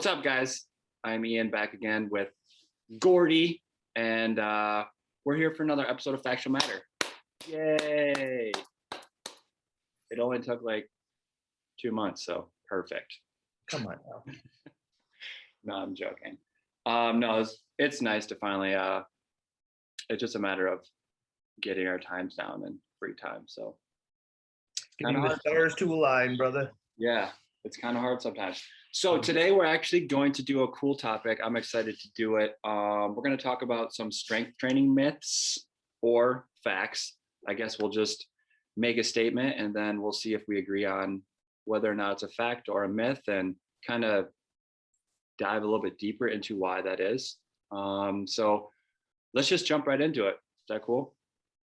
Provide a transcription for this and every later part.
What's up, guys? I'm Ian, back again with Gordy, and we're here for another episode of Factual Matter. Yay! It only took like 2 months, so perfect. Come on now. No, I'm joking. No, it's nice to finally, it's just a matter of getting our times down and free time, so. Getting the stars to align, brother. Yeah, it's kind of hard sometimes. So today we're actually going to do a cool topic. I'm excited to do it. We're going to talk about some strength training myths or facts. I guess we'll just make a statement and then we'll see if we agree on whether or not it's a fact or a myth, and kind of dive a little bit deeper into why that is. So let's just jump right into it. Is that cool?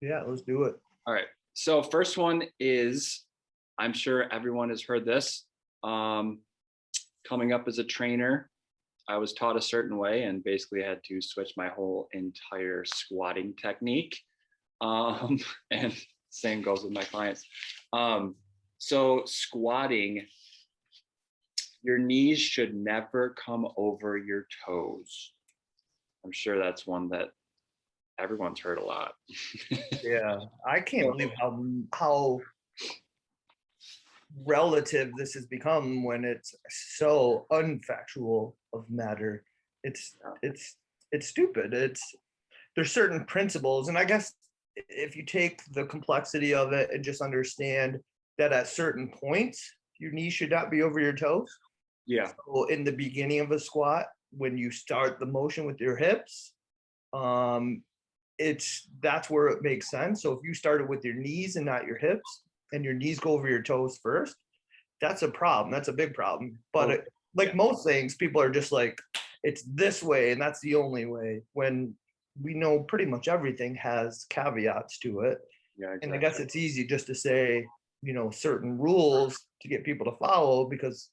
Yeah, let's do it. All right. So first one is, I'm sure everyone has heard this. Coming up as a trainer, I was taught a certain way and basically had to switch my whole entire squatting technique. And same goes with my clients. So squatting, your knees should never come over your toes. I'm sure that's one that everyone's heard a lot. Yeah, I can't believe how relative this has become when it's so unfactual of matter. It's stupid. There's certain principles, and I guess if you take the complexity of it and just understand that at certain points your knees should not be over your toes. Yeah. So in the beginning of a squat, when you start the motion with your hips, that's where it makes sense. So if you started with your knees and not your hips, and your knees go over your toes first, that's a problem. That's a big problem. But most things, people are just like, it's this way and that's the only way, when we know pretty much everything has caveats to it. Yeah, exactly. And I guess it's easy just to say, certain rules to get people to follow, because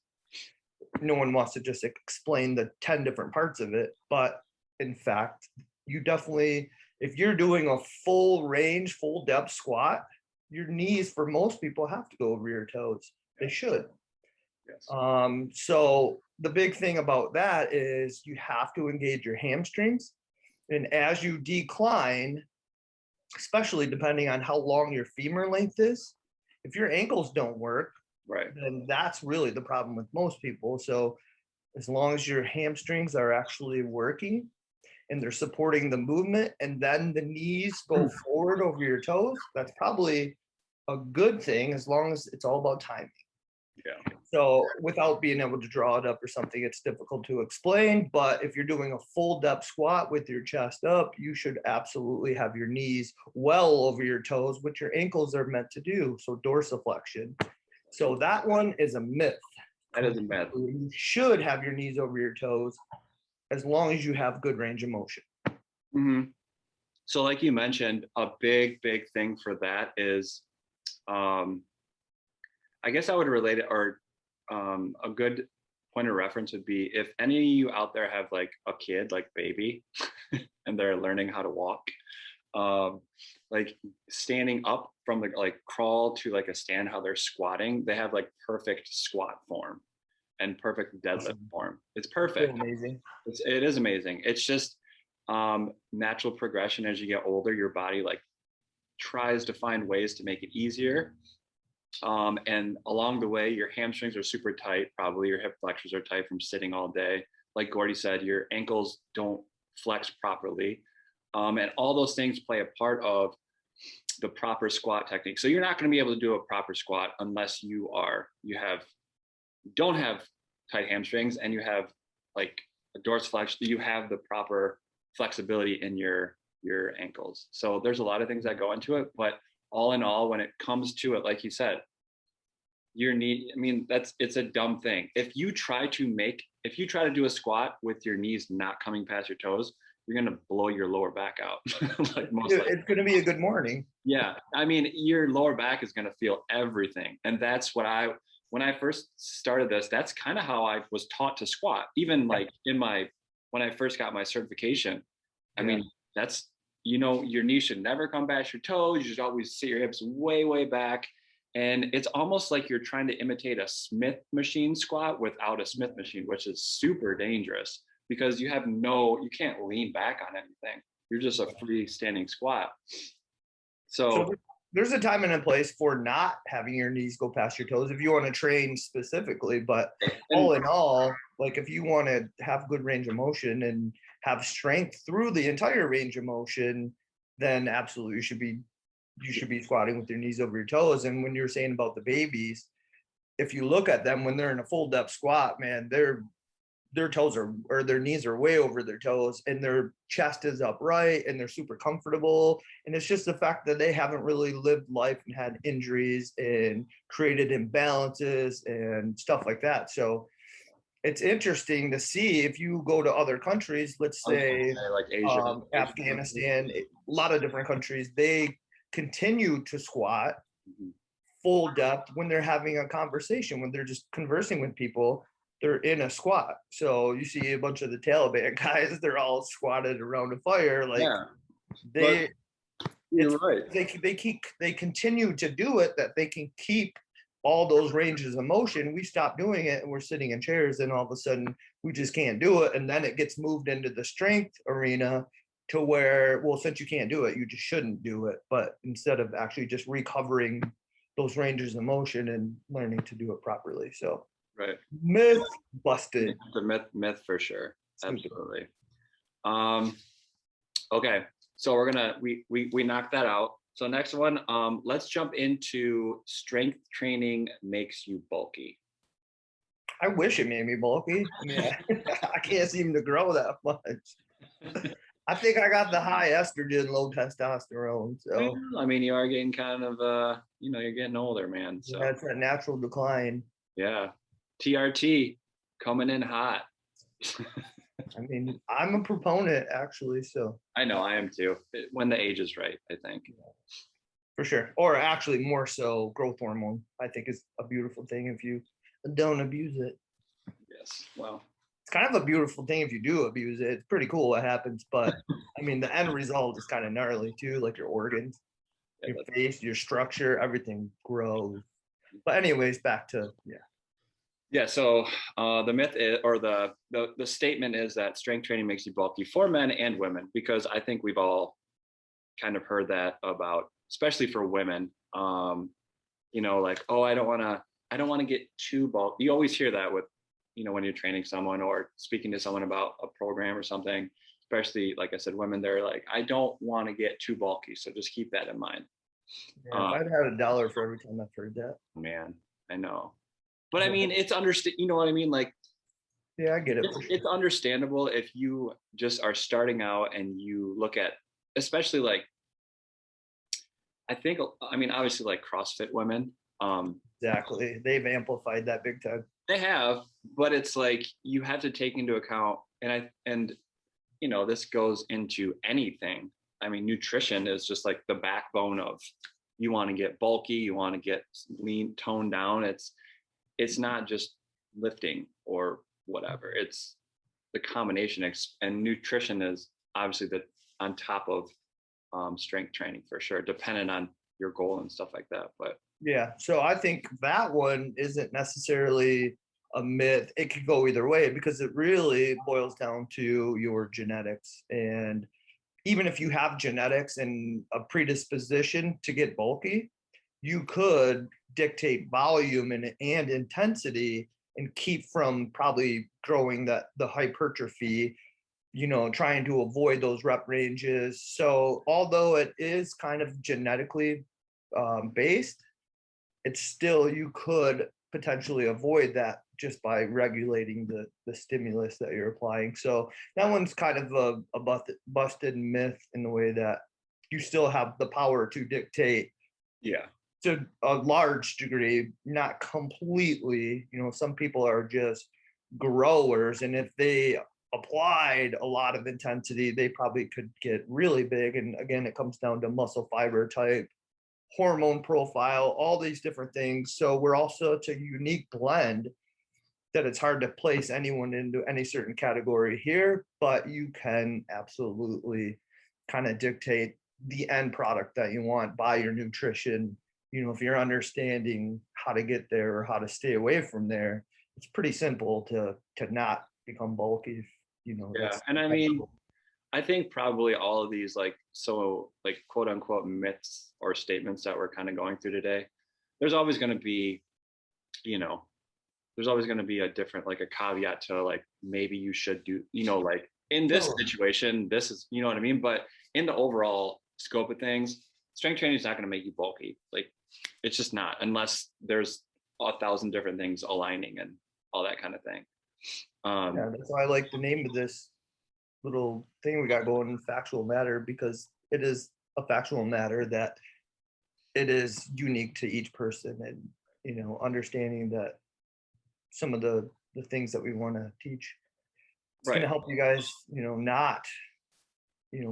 no one wants to just explain the 10 different parts of it. But in fact, you definitely, if you're doing a full range, full depth squat, your knees for most people have to go over your toes. They should. Yes. So the big thing about that is you have to engage your hamstrings. And as you decline, especially depending on how long your femur length is, if your ankles don't work, right, then that's really the problem with most people. So as long as your hamstrings are actually working and they're supporting the movement, and then the knees go forward over your toes, that's probably a good thing, as long as it's all about timing. Yeah. So without being able to draw it up or something, it's difficult to explain. But if you're doing a full depth squat with your chest up, you should absolutely have your knees well over your toes, which your ankles are meant to do. So dorsiflexion. So that one is a myth. That is a myth. You should have your knees over your toes as long as you have good range of motion. Mm-hmm. So like you mentioned, a big thing for that is, I guess I would relate it, or a good point of reference would be if any of you out there have like a kid, like baby, and they're learning how to walk, like standing up from the like crawl to like a stand, how they're squatting, they have like perfect squat form and perfect deadlift form. It's perfect. So amazing. It is amazing. It's just natural progression. As you get older, your body like tries to find ways to make it easier. And along the way, your hamstrings are super tight. Probably your hip flexors are tight from sitting all day. Like Gordy said, your ankles don't flex properly. And all those things play a part of the proper squat technique. So you're not going to be able to do a proper squat unless you don't have tight hamstrings and you have like a dorsiflexion. You have the proper flexibility in your ankles. So there's a lot of things that go into it, but all in all, when it comes to it, like you said, it's a dumb thing. If you try to do a squat with your knees not coming past your toes, you're going to blow your lower back out. It's going to be a good morning. Yeah. I mean, your lower back is going to feel everything. And that's what when I first started this, that's kind of how I was taught to squat. Even like when I first got my certification, I mean, that's, your knees should never come past your toes. You should always sit your hips way back. And it's almost like you're trying to imitate a Smith machine squat without a Smith machine, which is super dangerous because you can't lean back on anything. You're just a freestanding squat. So So, there's a time and a place for not having your knees go past your toes if you want to train specifically. But and all in all, like if you want to have good range of motion and have strength through the entire range of motion, then absolutely you should be squatting with your knees over your toes. And when you're saying about the babies, if you look at them when they're in a full depth squat, man, their toes are, or their knees are way over their toes, and their chest is upright and they're super comfortable. And it's just the fact that they haven't really lived life and had injuries and created imbalances and stuff like that. So it's interesting to see if you go to other countries, let's say like Asia, Afghanistan, a lot of different countries, they continue to squat Mhm. full depth when they're having a conversation, when they're just conversing with people, they're in a squat. So you see a bunch of the Taliban guys, they're all squatted around a fire. Like Yeah, but they, it's you're right. they continue to do it, that they can keep all those ranges of motion. We stop doing it and we're sitting in chairs, and all of a sudden we just can't do it. And then it gets moved into the strength arena to where, well, since you can't do it, you just shouldn't do it. But instead of actually just recovering those ranges of motion and learning to do it properly. So Right. myth busted. The myth for sure. Stupid. Absolutely. Um, okay. So we knocked that out. So next one, let's jump into strength training makes you bulky. I wish it made me bulky. I mean, I can't seem to grow that much. I think I got the high estrogen, low testosterone. So Well, I mean, you are getting kind of you're getting older, man. So yeah, it's a natural decline. yeah. TRT coming in hot. I mean, I'm a proponent actually, so I know I am too. When the age is right, I think. for sure. Or actually more so growth hormone, I think is a beautiful thing if you don't abuse it. Yes. Well, It's kind of a beautiful thing if you do abuse it. It's pretty cool what happens, but I mean the end result is kind of gnarly too, like your organs, yeah, your face, your structure, everything grows. But anyways, back to yeah. So the myth is, or the statement is that strength training makes you bulky for men and women, because I think we've all kind of heard that about, especially for women. Like, oh, I don't want to get too bulky. You always hear that with, when you're training someone or speaking to someone about a program or something, especially like I said, women, they're like, I don't want to get too bulky. So just keep that in mind. yeah, if I'd had $1 for every time I've heard that. Man, I know. But I mean, it's understand. You know what I mean? Like, Yeah, I get it for sure. it's understandable if you just are starting out and you look at, especially like, I mean, obviously like CrossFit women. Exactly. They've amplified that big time. They have, but it's like you have to take into account, and this goes into anything. I mean, nutrition is just like the backbone of, you want to get bulky, you want to get lean, toned down. It's not just lifting or whatever. It's the combination, and nutrition is obviously the on top of strength training for sure, depending on your goal and stuff like that. But Yeah. So I think that one isn't necessarily a myth. It could go either way because it really boils down to your genetics. And even if you have genetics and a predisposition to get bulky, you could dictate volume and intensity and keep from probably growing the hypertrophy, trying to avoid those rep ranges. So although it is kind of genetically based, it's still, you could potentially avoid that just by regulating the stimulus that you're applying. So that one's kind of a busted myth in the way that you still have the power to dictate yeah, to a large degree, not completely. Some people are just growers, and if they applied a lot of intensity, they probably could get really big. And again, it comes down to muscle fiber type, hormone profile, all these different things. So we're also such a unique blend that it's hard to place anyone into any certain category here, but you can absolutely kind of dictate the end product that you want by your nutrition, if you're understanding how to get there or how to stay away from there, it's pretty simple to not become bulky. Yeah. And I mean, I think probably all of these like quote unquote myths or statements that we're kind of going through today, there's always going to be, there's always going to be a different, like a caveat to like, maybe you should do, like in this situation, this is, you know what I mean? But in the overall scope of things, strength training is not going to make you bulky. Like it's just not, unless there's 1,000 different things aligning and all that kind of thing. Yeah, that's why I like the name of this little thing we got going, Factual Matter, because it is a factual matter that it is unique to each person, and understanding that some of the things that we want to teach, it's going to help you guys not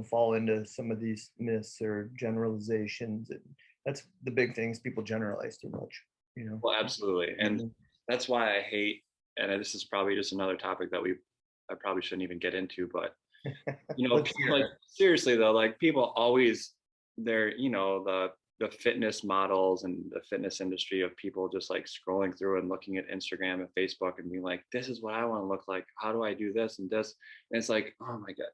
fall into some of these myths or generalizations. And that's the big things, people generalize too much. Well, absolutely. And that's why I hate, and this is probably just another topic that I probably shouldn't even get into, but like seriously though, like people always, they're the fitness models and the fitness industry of people just like scrolling through and looking at Instagram and Facebook and being like, this is what I want to look like, how do I do this and this, and it's like, oh my god,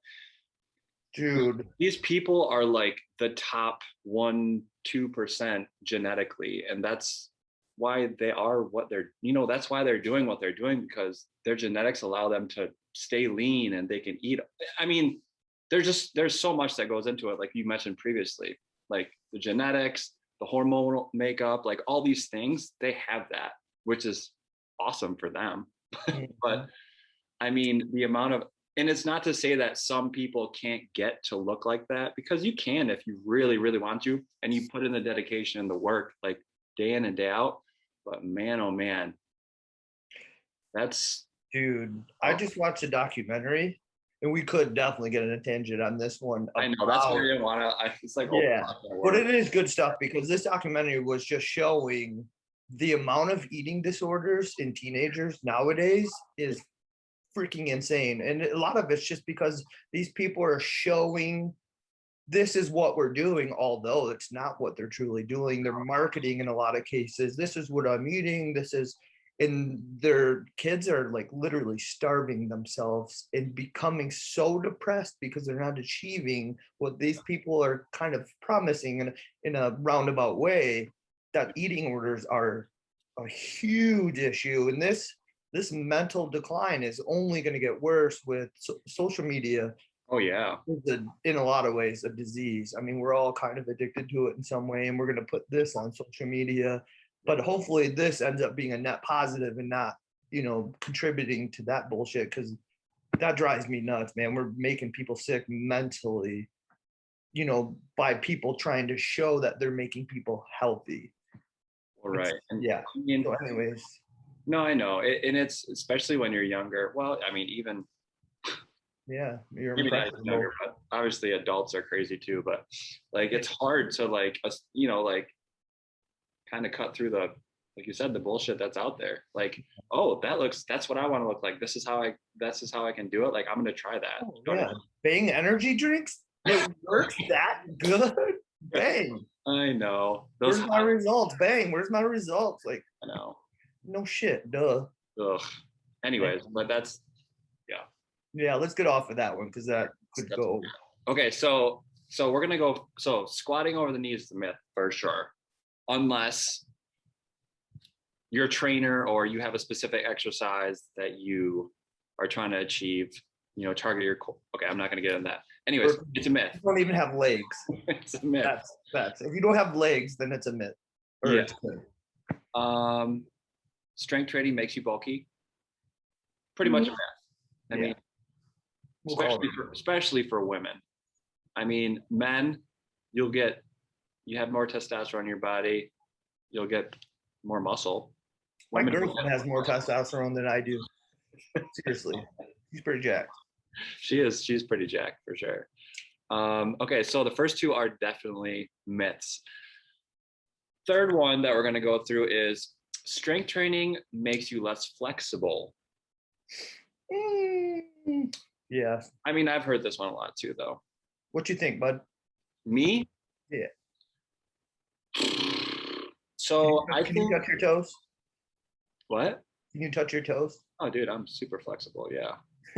dude, these people are like the top 1-2% genetically, and that's why they are what they're, that's why they're doing what they're doing, because their genetics allow them to stay lean and they can eat. I mean, there's so much that goes into it, like you mentioned previously, like the genetics, the hormonal makeup, like all these things, they have that, which is awesome for them. But I mean, the amount of, and it's not to say that some people can't get to look like that, because you can if you really, really want to, and you put in the dedication and the work like day in and day out. But man, oh man, that's, dude, I just watched a documentary, and we could definitely get in a tangent on this one. I know, that's why I didn't want to, it's like, yeah, but it is good stuff, because this documentary was just showing the amount of eating disorders in teenagers nowadays is freaking insane. And a lot of it's just because these people are showing this is what we're doing, although it's not what they're truly doing. They're marketing in a lot of cases. This is what I'm eating. This is, and their kids are like literally starving themselves and becoming so depressed because they're not achieving what these people are kind of promising in a roundabout way. That eating orders are a huge issue. And this mental decline is only going to get worse with social media. Oh yeah. In a lot of ways, a disease. I mean, we're all kind of addicted to it in some way, and we're going to put this on social media. But hopefully this ends up being a net positive and not, contributing to that bullshit, because that drives me nuts, man. We're making people sick mentally, by people trying to show that they're making people healthy. All right. And yeah. I mean, so anyways. No, I know. And it's especially when you're younger. Well, I mean, even yeah, you're maybe not younger, but obviously adults are crazy too. But like, it's hard to like, like kind of cut through the, like you said, the bullshit that's out there. Like, oh, that's what I want to look like. This is how I can do it. Like, I'm going to try that. Oh, yeah. Bang energy drinks. It works that good. Bang. I know. Where's my results? Bang. Where's my results? Like, I know. No shit. Duh. Ugh. Anyways, but that's, yeah, let's get off of that one, because that could go. Okay, so we're gonna go. So squatting over the knee is the myth for sure, unless you're a trainer or you have a specific exercise that you are trying to achieve. Target your. Okay, I'm not gonna get into that. Anyways, it's a myth. You don't even have legs. It's a myth. That's if you don't have legs, then it's a myth. Or yeah. It's good. Strength training makes you bulky. Pretty much a myth. I mean, especially for women. I mean, men, you have more testosterone in your body, you'll get more muscle. My girlfriend has more testosterone than I do. Seriously, she's pretty jacked. She's pretty jacked for sure. Okay, so the first two are definitely myths. Third one that we're going to go through is strength training makes you less flexible. Yeah. I mean, I've heard this one a lot too, though. What you think, bud? Me? Yeah. So I Can you think touch your toes? what? Can you touch your toes? Oh, dude, I'm super flexible. Yeah.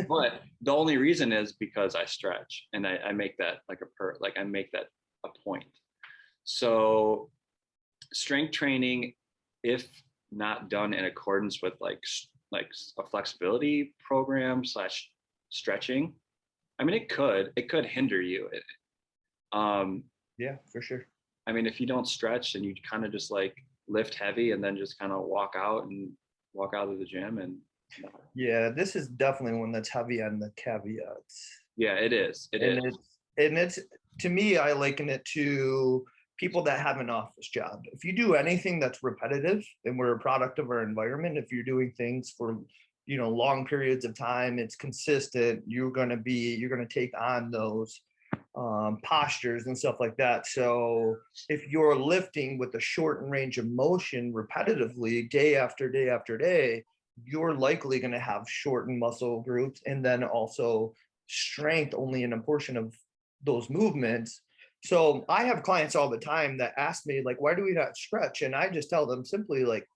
But the only reason is because I stretch and I make that like I make that a point. So strength training, if not done in accordance with like a flexibility program slash stretching, I mean, it could hinder you. Um, Yeah, for sure. I mean, if you don't stretch and you kind of just like lift heavy and then just kind of walk out of the gym and Yeah, this is definitely one that's heavy on the caveats. yeah, it is. It And is. it's to me, I liken it to people that have an office job. If you do anything that's repetitive and we're a product of our environment, if you're doing things for long periods of time, it's consistent, you're going to take on those postures and stuff like that. So if you're lifting with a shortened range of motion repetitively day after day after day, you're likely going to have shortened muscle groups, and then also strength only in a portion of those movements. So I have clients all the time that ask me, like, why do we not stretch? And I just tell them simply, like,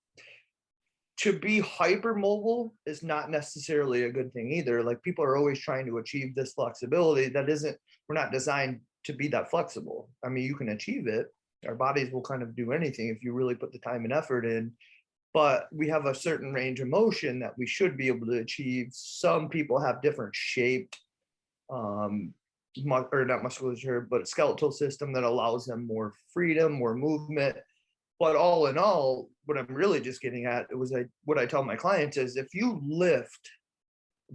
to be hypermobile is not necessarily a good thing either. Like, people are always trying to achieve this flexibility that isn't, we're not designed to be that flexible. I mean, you can achieve it. Our bodies will kind of do anything if you really put the time and effort in, but we have a certain range of motion that we should be able to achieve. Some people have different shaped or not musculature, but skeletal system that allows them more freedom, more movement. But all in all, what I'm really just getting at, what I tell my clients is, if you lift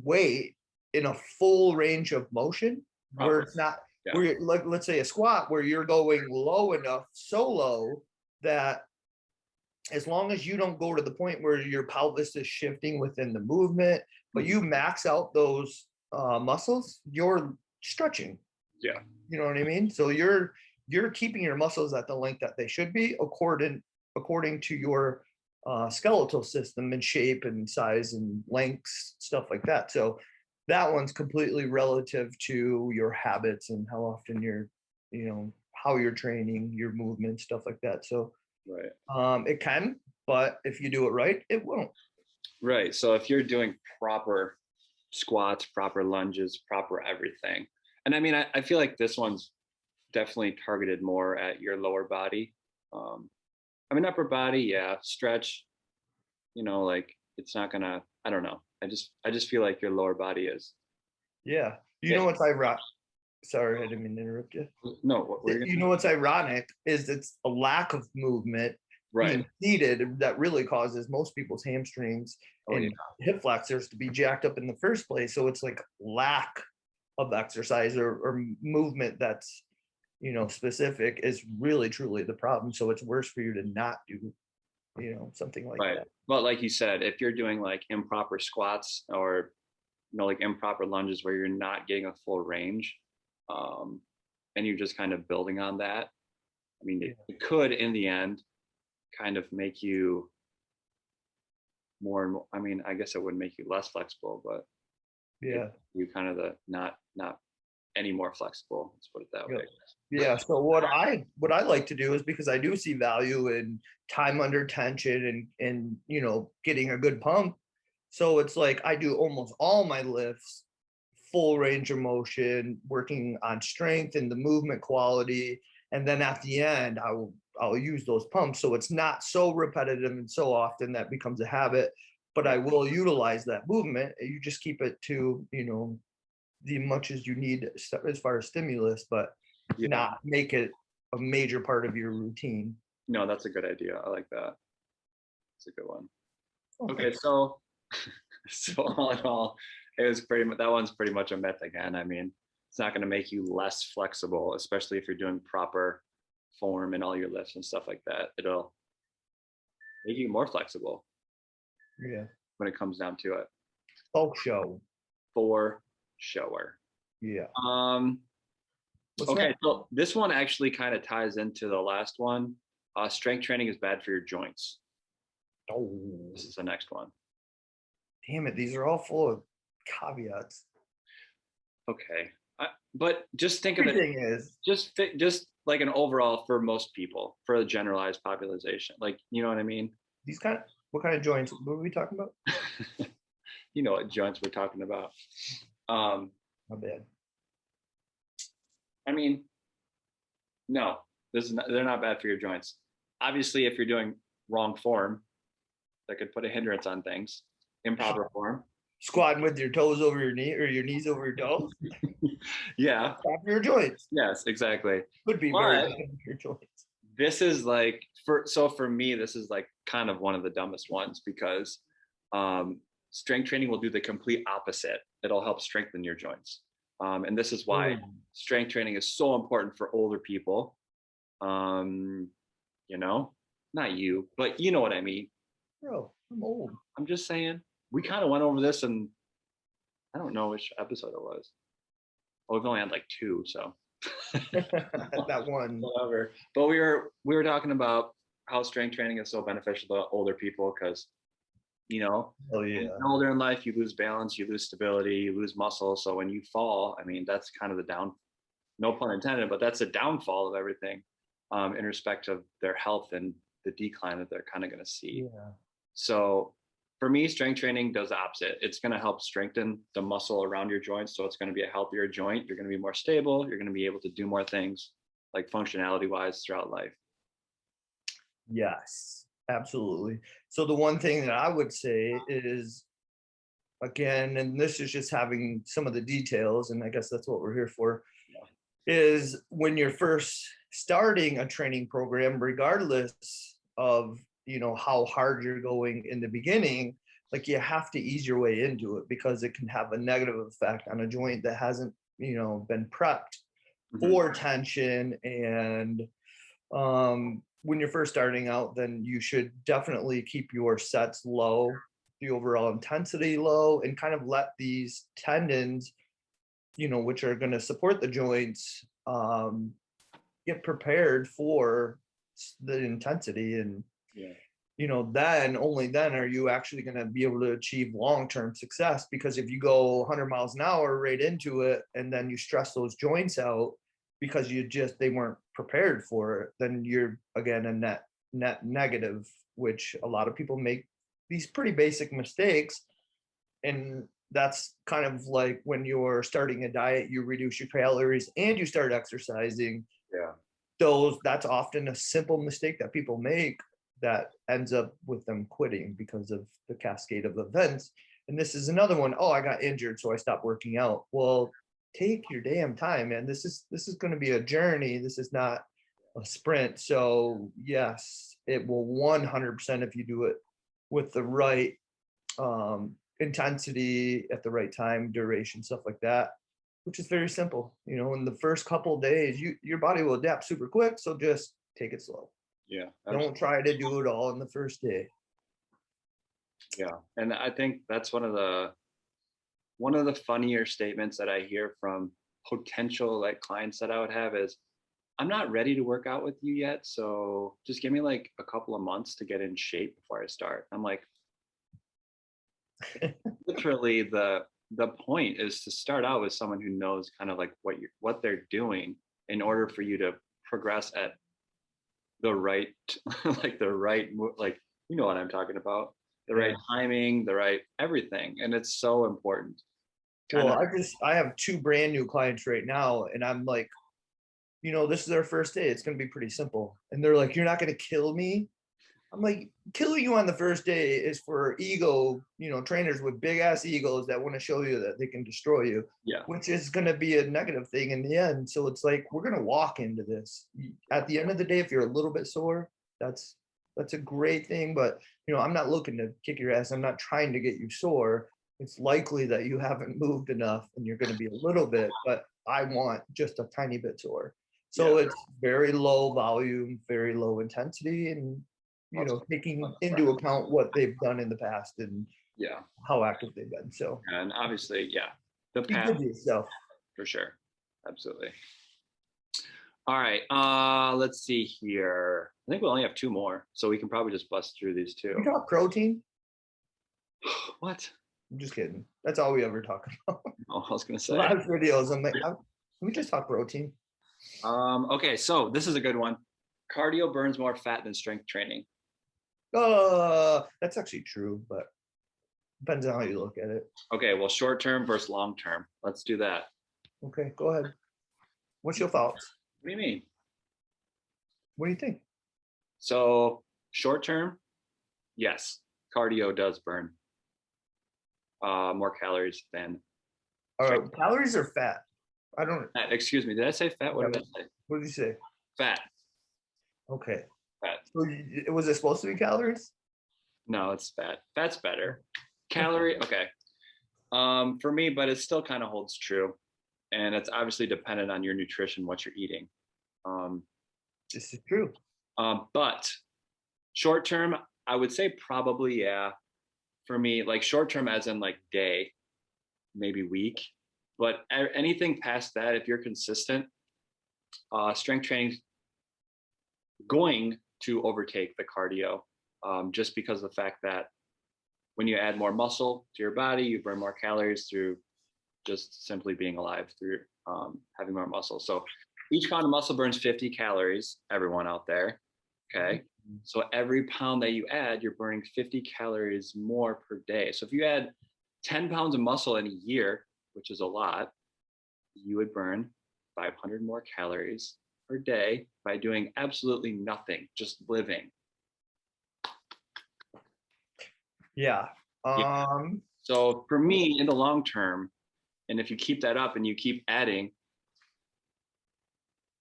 weight in a full range of motion, where Proper. it's not, Yeah. where you're, like, let's say a squat, where you're going low enough, so low that as long as you don't go to the point where your pelvis is shifting within the movement, but you max out those muscles, you're stretching. Yeah. You know what I mean? So you're keeping your muscles at the length that they should be, according to your skeletal system and shape and size and lengths, stuff like that. So that one's completely relative to your habits and how often how you're training, your movement, stuff like that. So Right. it can, but if you do it right, it won't. Right. So if you're doing proper squats, proper lunges, proper everything, and I mean, I feel like this one's definitely targeted more at your lower body. I mean, upper body, yeah, stretch, like it's not gonna, I don't know. I just feel like your lower body is. Yeah. You know It, what's ironic? Sorry, I didn't mean to interrupt you. no, what were you You gonna know what's ironic is it's a lack of movement right. being seated that really causes most people's hamstrings Oh yeah. and hip flexors to be jacked up in the first place. So it's like lack of exercise or movement that's specific is really truly the problem. So it's worse for you to not do something like Right. that. But like you said, if you're doing like improper squats or like improper lunges where you're not getting a full range, um, and you're just kind of building on that, I mean, Yeah. it could in the end kind of make you more and more. I mean, I guess it would make you less flexible, but it, Yeah. you kind of the not any more flexible. Let's put it that Yeah. way. Yeah. So what I like to do is, because I do see value in time under tension and getting a good pump. So it's like I do almost all my lifts full range of motion, working on strength and the movement quality. And then at the end, I'll use those pumps. So it's not so repetitive and so often that becomes a habit, but I will utilize that movement. You just keep it to, the much as you need as far as stimulus, but Yeah. not make it a major part of your routine. No, that's a good idea. I like that. It's a good one. Okay. Okay, so so all in all, it was pretty much that one's pretty much a myth again. I mean, it's not going to make you less flexible, especially if you're doing proper form and all your lifts and stuff like that. It'll make you more flexible Yeah. when it comes down to it. Talk show. For sure. Yeah. What's Okay, next? so this one actually kind of ties into the last one. Strength training is bad for your joints. Oh, This is the next one. damn it. These are all full of caveats. Okay, but just think of it. Everything is. Just like an overall for most people, for a generalized population. Like, you know what I mean? What kind of joints? What are we talking about? You know what joints we're talking about. Um, My bad. I mean, no, they're not bad for your joints. Obviously, if you're doing wrong form, that could put a hindrance on things. Improper form. Squatting with your toes over your knee or your knees over your toes. Yeah. Stop your joints. Yes, exactly. Could be very But bad for your joints. this is like for me, this is like kind of one of the dumbest ones because strength training will do the complete opposite. It'll help strengthen your joints. And this is why strength training is so important for older people. You know, not you, but you know what I mean. Bro, I'm old. I'm just saying, we kind of went over this and I don't know which episode it was. Well, we've only had like 2, so That one. whatever. But we were talking about how strength training is so beneficial to older people because, you know, Oh yeah. older in life, you lose balance, you lose stability, you lose muscle. So when you fall, I mean, that's kind of the down, no pun intended, but that's a downfall of everything in respect of their health and the decline that they're kind of going to see. Yeah. So for me, strength training does the opposite. It's going to help strengthen the muscle around your joints. So it's going to be a healthier joint. You're going to be more stable. You're going to be able to do more things like functionality wise throughout life. Yes, absolutely. So the one thing that I would say is, again, and this is just having some of the details, and I guess that's what we're here for, is when you're first starting a training program, regardless of, how hard you're going in the beginning, like you have to ease your way into it because it can have a negative effect on a joint that hasn't, been prepped for tension. And when you're first starting out, then you should definitely keep your sets low, the overall intensity low, and kind of let these tendons, which are going to support the joints, get prepared for the intensity. And then only then are you actually going to be able to achieve long-term success. Because if you go 100 miles an hour right into it and then you stress those joints out because they weren't prepared for it, then you're again a net negative, which a lot of people make these pretty basic mistakes. And that's kind of like when you're starting a diet, you reduce your calories and you start exercising. That's often a simple mistake that people make that ends up with them quitting because of the cascade of events. And this is another one. Oh, I got injured, so I stopped working out. Well, take your damn time, man. This is going to be a journey. This is not a sprint. So yes, it will 100%, if you do it with the right intensity at the right time, duration, stuff like that, which is very simple. In the first couple of days, your body will adapt super quick. So just take it slow. Yeah. Don't try to do it all in the first day. Yeah. And I think that's one of the funnier statements that I hear from potential like clients that I would have is, I'm not ready to work out with you yet. So just give me like a couple of months to get in shape before I start. I'm like, literally the point is to start out with someone who knows kind of like what they're doing in order for you to progress at the right like you know what I'm talking about, the right timing, the right everything. And it's so important. I have 2 brand new clients right now, and I'm like, this is their first day. It's going to be pretty simple. And they're like, you're not going to kill me. I'm like, killing you on the first day is for ego, trainers with big ass egos that want to show you that they can destroy you, which is going to be a negative thing in the end. So it's like, we're going to walk into this. At the end of the day, if you're a little bit sore, that's a great thing. But, I'm not looking to kick your ass. I'm not trying to get you sore. It's likely that you haven't moved enough and you're going to be a little bit, but I want just a tiny bit sore. So it's very low volume, very low intensity, and taking into account what they've done in the past and how active they've been. So and obviously, the be past good to yourself. for sure. Absolutely. All right. Let's see here. I think we only have 2 more, so we can probably just bust through these 2. You talk protein? What? I'm just kidding. That's all we ever talk about. Oh, I was gonna say A lot of videos. I'm like, let me just talk protein. Okay, so this is a good one. Cardio burns more fat than strength training. That's actually true, but depends on how you look at it. Okay, well, short term versus long term. Let's do that. Okay, go ahead. What's your thoughts? What do you mean? What do you think? So short term, yes, cardio does burn more calories than strength. Calories or fat? I don't. Excuse me, did I say fat? What Yeah, did I say? what did you say? Fat. Okay. Fat. So was it supposed to be calories? No, it's fat. Fat's better. Calorie, okay. For me, but it still kind of holds true. And it's obviously dependent on your nutrition, what you're eating. Um, This is true. but short term, I would say probably, yeah. For me, like short term, as in like day, maybe week. But anything past that, if you're consistent, strength training going to overtake the cardio, just because of the fact that when you add more muscle to your body, you burn more calories through just simply being alive, through having more muscle. So each pound of muscle burns 50 calories, everyone out there. Okay. So every pound that you add, you're burning 50 calories more per day. So if you add 10 pounds of muscle in a year, which is a lot, you would burn 500 more calories per day by doing absolutely nothing, just living. Yeah. Yeah. So for me, in the long term, and if you keep that up and you keep adding,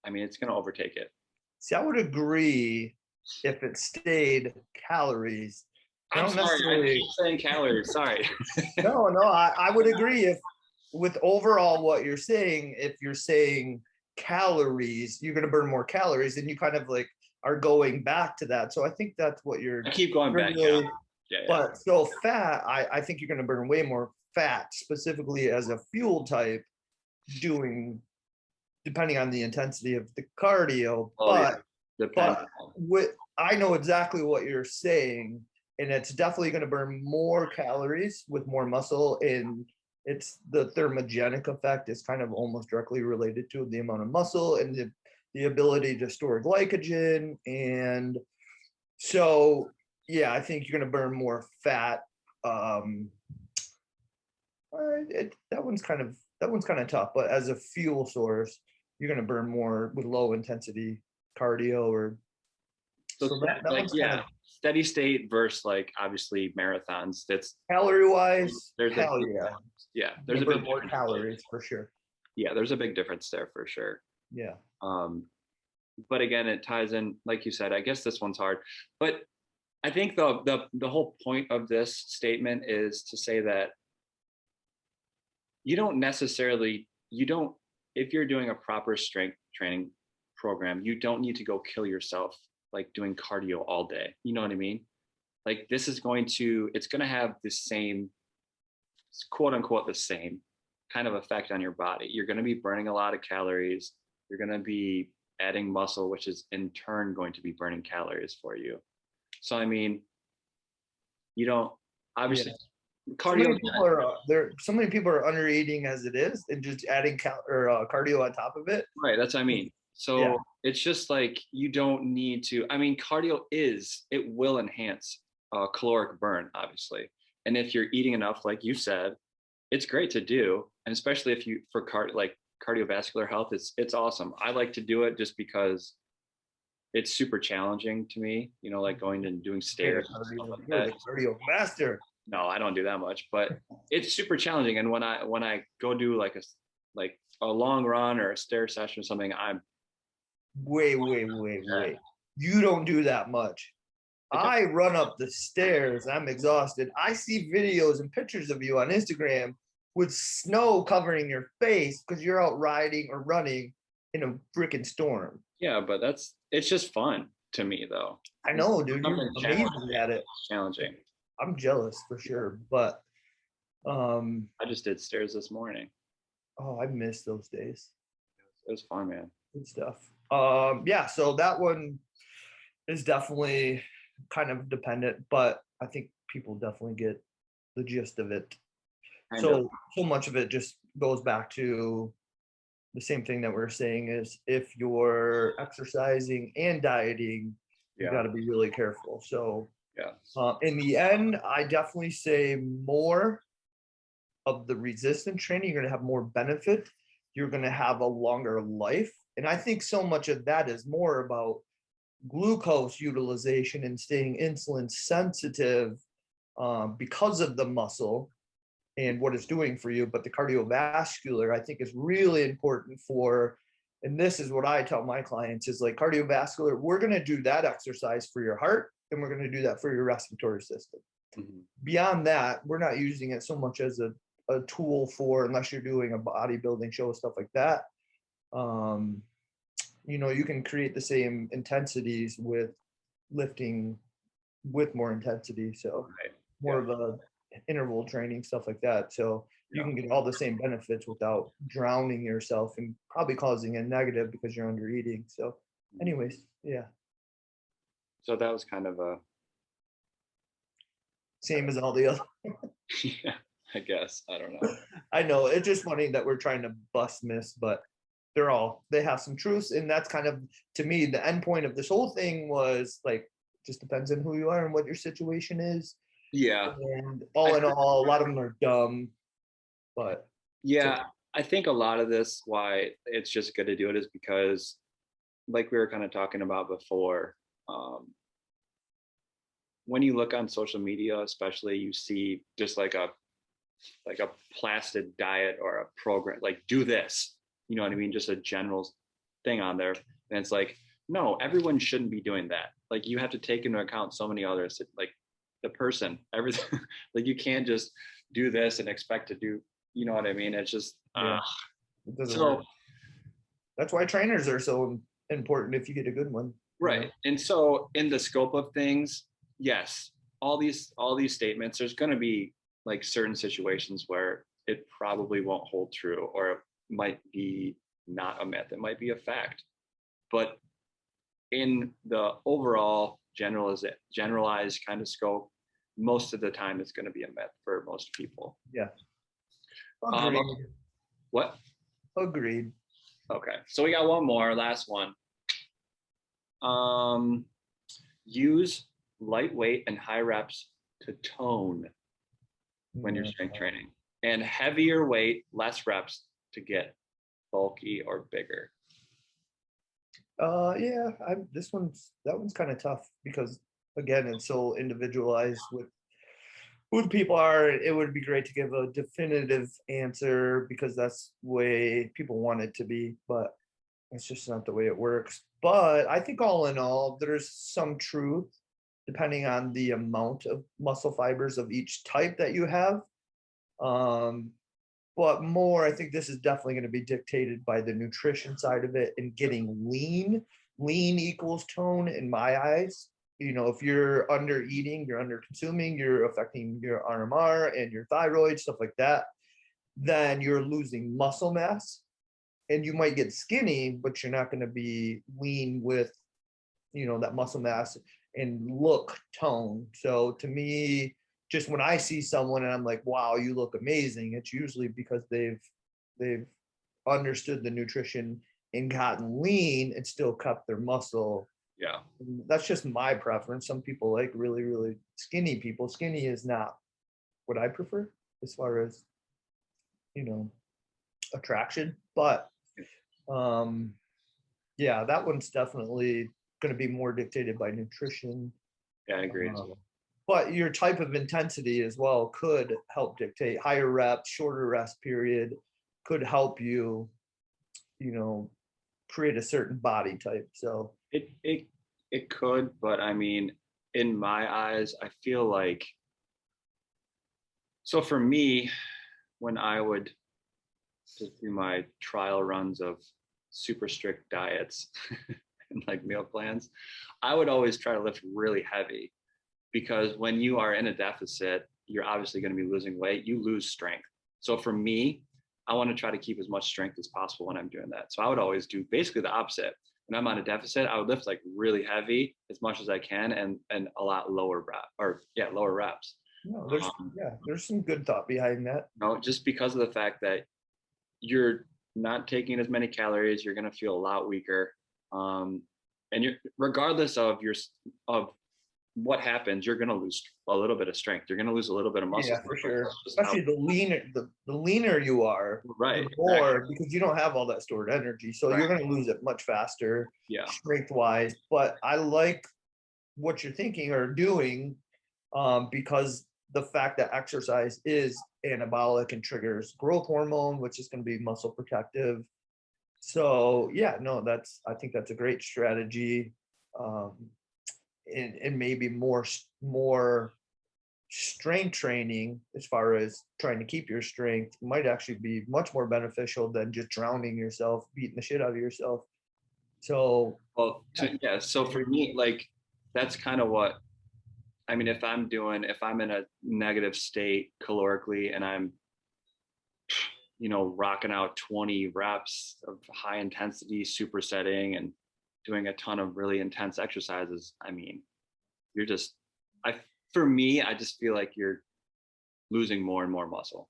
I mean, it's going to overtake it. See, I would agree if it stayed calories. I'm sorry, I keep saying calories. Sorry. No, I would agree if with overall what you're saying, if you're saying calories, you're going to burn more calories, and you kind of like are going back to that. So I think that's what you're. I keep going back. Really, yeah. But so fat, I think you're going to burn way more fat, specifically as a fuel type, depending on the intensity of the cardio. But I know exactly what you're saying, and it's definitely going to burn more calories with more muscle, and it's the thermogenic effect is kind of almost directly related to the amount of muscle and the ability to store glycogen. And so yeah, I think you're going to burn more fat. That one's kind of tough, but as a fuel source, you're going to burn more with low intensity cardio or so that like kind of steady state versus like obviously marathons. That's calorie wise. There's there's a bit more calories for sure. Yeah, there's a big difference there for sure. Yeah. But again, it ties in, like you said. I guess this one's hard, but I think the whole point of this statement is to say that you don't if you're doing a proper strength training program, you don't need to go kill yourself like doing cardio all day. You know what I mean? Like it's going to have the same, quote unquote, the same kind of effect on your body. You're going to be burning a lot of calories. You're going to be adding muscle, which is in turn going to be burning calories for you. So, I mean, you don't obviously cardio. So many people are under eating as it is and just adding cardio on top of it. Right. That's what I mean. So it's just like, you don't need to, I mean, cardio it will enhance caloric burn, obviously. And if you're eating enough, like you said, it's great to do. And especially if you, for cardiovascular health, it's awesome. I like to do it just because it's super challenging to me, like going and doing stairs. Cardio master. No, I don't do that much, but it's super challenging. And when I go do like a long run or a stair session or something, I'm wait. You don't do that much. I run up the stairs. I'm exhausted. I see videos and pictures of you on Instagram with snow covering your face because you're out riding or running in a freaking storm. Yeah, but it's just fun to me, though. I know, dude. You're amazing at it. Challenging. I'm jealous for sure, but I just did stairs this morning. Oh, I miss those days. It was fun, man. Good stuff. Yeah, so that one is definitely kind of dependent, but I think people definitely get the gist of it. So much of it just goes back to the same thing that we're saying is if you're exercising and dieting, you got Yeah. to be really careful. So Yeah. in the end, I definitely say more of the resistance training, you're going to have more benefit. You're going to have a longer life. And I think so much of that is more about glucose utilization and staying insulin sensitive because of the muscle and what it's doing for you. But the cardiovascular, I think, is really important for, and this is what I tell my clients is like cardiovascular, we're going to do that exercise for your heart and we're going to do that for your respiratory system. Mm-hmm. Beyond that, we're not using it so much as a tool for, unless you're doing a bodybuilding show, stuff like that. You can create the same intensities with lifting with more intensity. So Right. more of a interval training, stuff like that. So you can get all the same benefits without drowning yourself and probably causing a negative because you're under eating. So anyways, yeah. So that was kind of a Same as all the other. yeah, I guess. I don't know. I know it's just funny that we're trying to bust myths, but they have some truths. And that's kind of, to me, the end point of this whole thing was like, just depends on who you are and what your situation is. Yeah. And all in all, a lot of them are dumb, but Yeah, I think a lot of this, why it's just good to do it, is because, like we were kind of talking about before, when you look on social media, especially, you see just like a plastered diet or a program, like do this, you know what I mean? Just a general thing on there. And it's like, no, everyone shouldn't be doing that. Like you have to take into account so many others, like the person, everything. Like you can't just do this and expect to do, you know what I mean? It's just, yeah, it doesn't so work. That's why trainers are so important if you get a good one. right. And so in the scope of things, yes, all these statements, there's going to be like certain situations where it probably won't hold true, or it might be not a myth, it might be a fact. But in the overall generalized kind of scope, most of the time it's going to be a myth for most people. Yeah. Um, Agreed. what? Agreed. Okay, so we got one more, last one. Use lightweight and high reps to tone when you're strength training, and heavier weight, less reps to get bulky or bigger. Yeah, that one's kind of tough because again, it's so individualized with who the people are. It would be great to give a definitive answer because that's the way people want it to be, but it's just not the way it works. But I think all in all, there's some truth depending on the amount of muscle fibers of each type that you have. But more, I think this is definitely going to be dictated by the nutrition side of it and getting lean. Lean equals tone in my eyes. If you're under eating, you're under consuming, you're affecting your RMR and your thyroid, stuff like that, then you're losing muscle mass and you might get skinny, but you're not going to be lean with, that muscle mass and look tone. So to me, just when I see someone and I'm like, wow, you look amazing, it's usually because they've understood the nutrition and gotten lean and still kept their muscle. Yeah. That's just my preference. Some people like really, really skinny people. Skinny is not what I prefer as far as, attraction. But yeah, that one's definitely going to be more dictated by nutrition. Yeah, I agree. But your type of intensity as well could help dictate. Higher reps, shorter rest period could help you, create a certain body type. So it could, but I mean, in my eyes, I feel like, so for me, when I would just do my trial runs of super strict diets and like meal plans, I would always try to lift really heavy, because when you are in a deficit, you're obviously going to be losing weight, you lose strength. So for me, I want to try to keep as much strength as possible when I'm doing that. So I would always do basically the opposite. When I'm on a deficit, I would lift like really heavy as much as I can, and a lot lower lower reps. No, there's some good thought behind that. Just because of the fact that you're not taking as many calories, you're going to feel a lot weaker. And you're, regardless of of what happens, you're going to lose a little bit of strength. You're going to lose a little bit of muscle. Yeah, for sure. Especially the leaner you are, right, the more, exactly. because you don't have all that stored energy. So you're going to lose it much faster, Yeah. strength wise. But I like what you're thinking or doing, because the fact that exercise is anabolic and triggers growth hormone, which is going to be muscle protective. So yeah, no, I think that's a great strategy. And maybe more strength training, as far as trying to keep your strength, might actually be much more beneficial than just drowning yourself, beating the shit out of yourself. So Well, yeah. So for me, like, that's kind of what, I mean, if I'm in a negative state calorically and I'm, rocking out 20 reps of high intensity supersetting and doing a ton of really intense exercises, I mean, you're just, for me, I just feel like you're losing more and more muscle,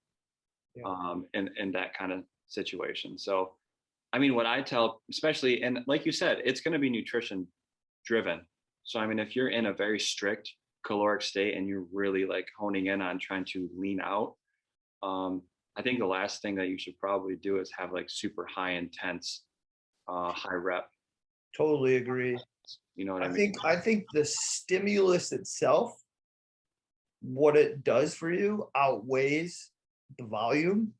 in that kind of situation. So, I mean, what I tell, especially, and like you said, it's going to be nutrition driven. So, I mean, if you're in a very strict caloric state and you're really like honing in on trying to lean out, I think the last thing that you should probably do is have like super high intense, high rep. totally agree. You know what I mean? I think the stimulus itself, what it does for you, outweighs the volume.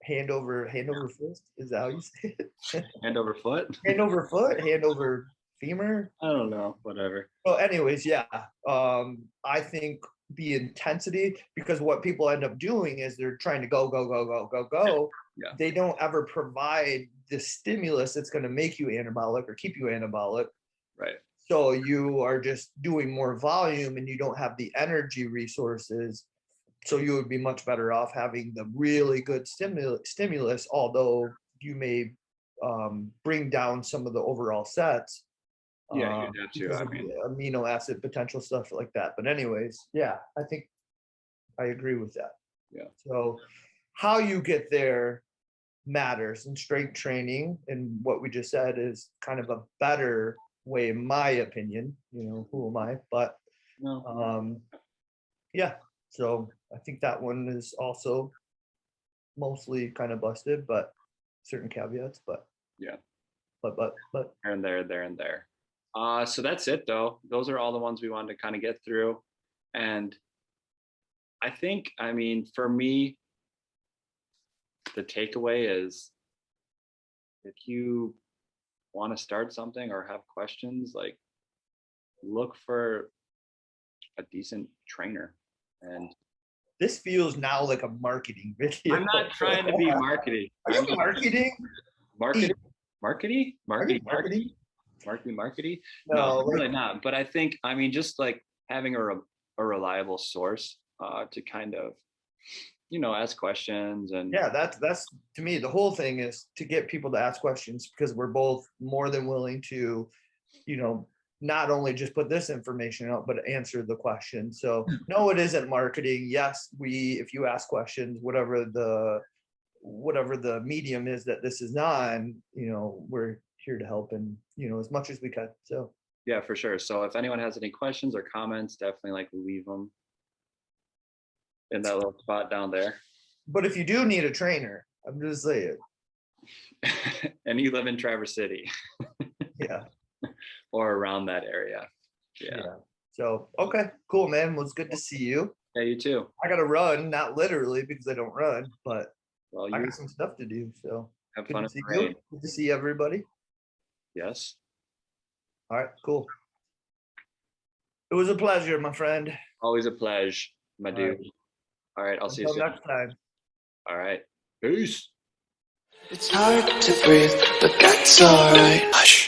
Hand over fist, is that how you say it? Hand over foot? Hand over foot, hand over femur. I don't know, whatever. Well, anyways, yeah. I think the intensity, because what people end up doing is they're trying to go, go, go, go, go, go. Yeah. They don't ever provide the stimulus that's going to make you anabolic or keep you anabolic. Right. So you are just doing more volume and you don't have the energy resources. So you would be much better off having the really good stimulus, although you may bring down some of the overall sets. Yeah, you have to. Because I of mean, the amino acid potential, stuff like that. But anyways, yeah, I think I agree with that. yeah. So how you get there matters, and strength training and what we just said is kind of a better way, in my opinion. Who am I? But No. yeah, so I think that one is also mostly kind of busted, but certain caveats. But Yeah. but There and there, there and there. So that's it though. Those are all the ones we wanted to kind of get through. And I think, I mean, for me, the takeaway is, if you want to start something or have questions, like, look for a decent trainer. And this feels now like a marketing video. I'm not trying to be marketing. Are you marketing? Marketing? No, I'm really not. But I think, I mean, just like having a reliable source to kind of, ask questions. And yeah, that's to me, the whole thing is to get people to ask questions, because we're both more than willing to, not only just put this information out, but answer the question. So no, it isn't marketing. Yes, if you ask questions, whatever the medium is that this is on, we're here to help, and as much as we can. So yeah, for sure. So if anyone has any questions or comments, definitely like leave them in that little spot down there. But if you do need a trainer, I'm just saying. And you live in Traverse City. Yeah. Or around that area. Yeah. So, okay, cool, man. Well, it's good to see you. Yeah, you too. I got to run, not literally because I don't run, but well, I got some stuff to do. So have good fun. To see you. Good to see everybody. Yes. All right, cool. It was a pleasure, my friend. Always a pleasure, my dude. All right, I'll see you soon. Until next time. All right. Peace. It's hard to breathe, but that's alright. Hush.